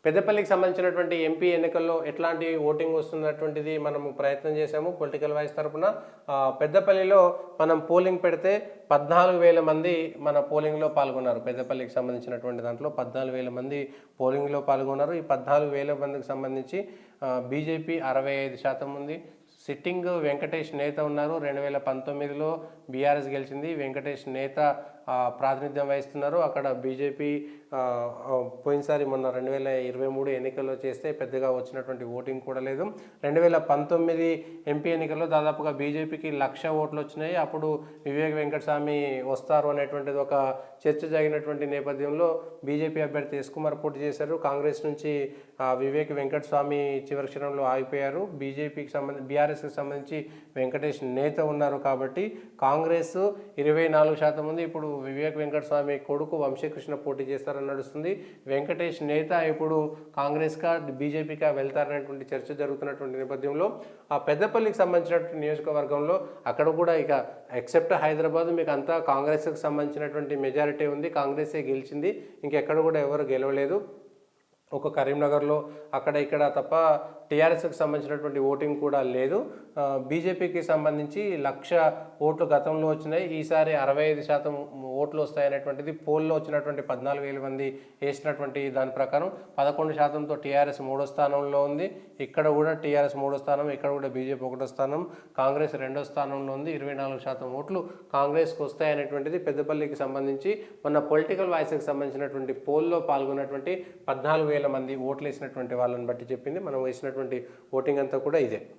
పెద్దపల్లికి సంబంధించినటువంటి ఎంపీ ఎన్నికల్లో ఎట్లాంటి ఓటింగ్ వస్తున్నటువంటిది మనము ప్రయత్నం చేశాము పొలిటికల్ వాయిస్ తరఫున. పెద్దపల్లిలో మనం పోలింగ్ పెడితే 14,000 మంది మన పోలింగ్లో పాల్గొన్నారు. పెద్దపల్లికి సంబంధించినటువంటి దాంట్లో 14,000 మంది పోలింగ్లో పాల్గొన్నారు. ఈ 14,000 మందికి సంబంధించి బీజేపీ 65% ఉంది. సిట్టింగ్ వెంకటేష్ నేత ఉన్నారు. 2019లో బీఆర్ఎస్ గెలిచింది. వెంకటేష్ నేత ప్రాతినిధ్యం వహిస్తున్నారు. అక్కడ బీజేపీ పోయినసారి మొన్న 2023 ఎన్నికల్లో చేస్తే పెద్దగా వచ్చినటువంటి ఓటింగ్ కూడా లేదు. 2019 ఎంపీ ఎన్నికల్లో దాదాపుగా బీజేపీకి 1,00,000 ఓట్లు వచ్చినాయి. అప్పుడు వివేక్ వెంకటస్వామి వస్తారు అనేటువంటిది ఒక చర్చ జరిగినటువంటి నేపథ్యంలో బీజేపీ అభ్యర్థి ఎస్ కుమార్ పోటీ చేశారు. కాంగ్రెస్ నుంచి వివేక్ వెంకటస్వామి చివరి క్షణంలో ఆగిపోయారు. బీఆర్ఎస్కి సంబంధించి వెంకటేష్ నేత ఉన్నారు కాబట్టి కాంగ్రెస్ 24% ఉంది. ఇప్పుడు వివేక్ వెంకటస్వామి కొడుకు వంశీకృష్ణ పోటీ చేస్తారని నడుస్తుంది. వెంకటేష్ నేత ఇప్పుడు కాంగ్రెస్గా బీజేపీగా వెళ్తారనేటువంటి చర్చ జరుగుతున్నటువంటి నేపథ్యంలో ఆ పెద్దపల్లికి సంబంధించినటువంటి నియోజకవర్గంలో అక్కడ కూడా ఇక ఎక్సెప్ట్ హైదరాబాద్ మీకు అంతా కాంగ్రెస్కి సంబంధించినటువంటి మెజారిటీ ఉంది. కాంగ్రెసే గెలిచింది. ఇంకెక్కడ కూడా ఎవరు గెలవలేదు. ఒక కరీంనగర్లో అక్కడ ఇక్కడ తప్ప టీఆర్ఎస్కి సంబంధించినటువంటి ఓటింగ్ కూడా లేదు. బీజేపీకి సంబంధించి 1,00,000 ఓట్లు గతంలో వచ్చినాయి. ఈసారి 65% ఓట్లు వస్తాయనేటువంటిది పోల్లో వచ్చినటువంటి 14,000 మంది వేసినటువంటి దాని ప్రకారం 11%తో టీఆర్ఎస్ 3వ స్థానంలో ఉంది. ఇక్కడ కూడా టీఆర్ఎస్ 3వ స్థానం, ఇక్కడ కూడా బీజేపీ 1వ స్థానం, కాంగ్రెస్ 2వ స్థానంలో ఉంది. 24% ఓట్లు కాంగ్రెస్కి వస్తాయనేటువంటిది పెద్దపల్లికి సంబంధించి మొన్న పొలిటికల్ వాయిస్కి సంబంధించినటువంటి పోల్లో పాల్గొన్నటువంటి 14,000 మంది ఓట్లు వేసినటువంటి వాళ్ళని బట్టి చెప్పింది. మనం వేసినటువంటి ఓటింగ్ అంతా కూడా ఇదే.